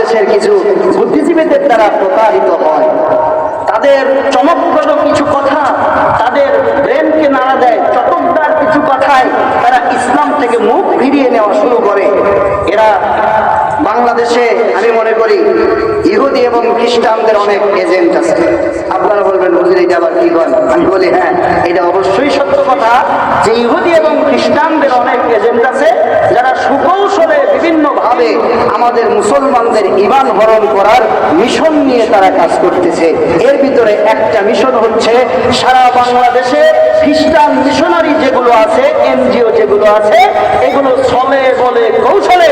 বাংলাদেশের কিছু বুদ্ধিজীবীদের দ্বারা প্রতারিত হয়। তাদের চমকপ্রদ কিছু কথা তাদের ব্রেনকে নাড়া দেয়, চটকদার কিছু কথায় তারা ইসলাম থেকে মুখ ফিরিয়ে নেওয়া শুরু করে। এরা বাংলাদেশে আমি মনে করি ইহুদি এবং খ্রিস্টানদের অনেক এজেন্ট আছে। আপনারা বলবেন হুজুর এটা আবার কি বলেন? আমি বলি হ্যাঁ, এটা অবশ্যই সত্য কথা যে ইহুদি এবং খ্রিস্টানদের অনেক এজেন্ট আছে যারা সুকৌশলে বিভিন্নভাবে আমাদের মুসলমানদের ঈমান হরণ করার মিশন নিয়ে তারা কাজ করতেছে। এর ভিতরে একটা মিশন হচ্ছে সারা বাংলাদেশে খ্রিস্টান মিশনারি যেগুলো আছে, এনজিও যেগুলো আছে, এগুলো ছলে বলে কৌশলে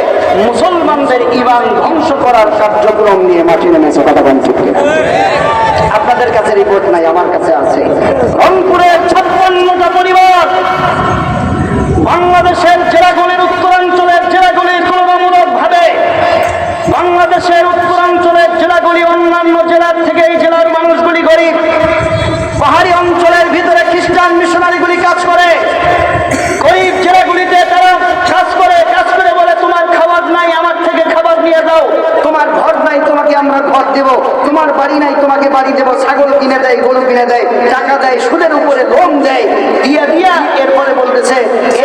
মুসলমানদের ঈমান ধ্বংস করার কার্যক্রম নিয়ে মাঠে নেমেছে। কথা বলেন ঠিক কিনা? আপনাদের কাছে রিপোর্ট নাই, আমার কাছে আছে। রংপুরের 56টা পরিবার বাংলাদেশের জেলাগুলির উত্তরাঞ্চলের জেলাগুলির তুলনামূলক ভাবে বাংলাদেশের উত্তরাঞ্চলের জেলাগুলি অন্যান্য জেলার থেকে এই জেলার মানুষগুলি গরিব। পাহাড়ি অঞ্চলের ভিতরে খ্রিস্টান মিশনারিগুলি কাজ করে, গরিব জেলাগুলিতে তারা কাজ করে বলে তোমার খাবার নাই, আমার থেকে খাবার নিয়ে দাও, তোমার ঘর নাই, তোমাকে আমরা ঘর দেব, তোমার বাড়ি নাই, তোমাকে বাড়ি দেব, ছাগল কিনে দেয়, গরু কিনে দেয়, টাকা দেয়, সুদের উপরে লোন দেয়, দিয়া এরপরে বলতেছে,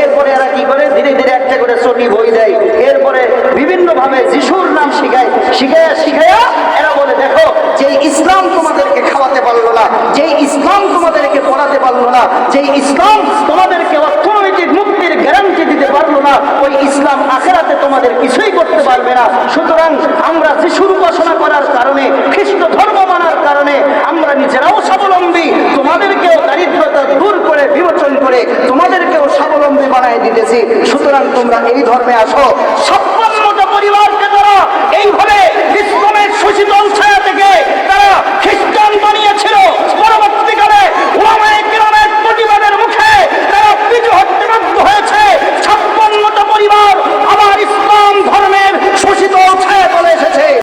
এরপরে এরা কি করে ধীরে ধীরে একটা করে চটি বই দেয়, এরপরে বিভিন্ন ভাবে যিশুর নাম শিখাইয়া এরা বলে দেখো যে ইসলাম তোমাদেরকে খাওয়াতে পারলো না, যে ইসলাম তোমাদেরকে পড়াতে পারলো না, যে ইসলাম তোমাদেরকে অর্থনৈতিক মুক্তির গ্যারান্টি দিতে পারলো না, ওই ইসলাম আখিরাতে তোমাদের কিছুই করতে পারবে না। সুতরাং আমরা যিশুর উপাসনা করার কারণে, খ্রিস্ট ধর্ম মানার কারণে আমরা নিজেরাও স্বাবলম্বী, তোমাদেরকেও দারিদ্রতা দূর করে বিমোচন করে তোমাদেরকেও স্বাবলম্বী বানায় দিতেছি। সুতরাং তোমরা এই ধর্মে আসো।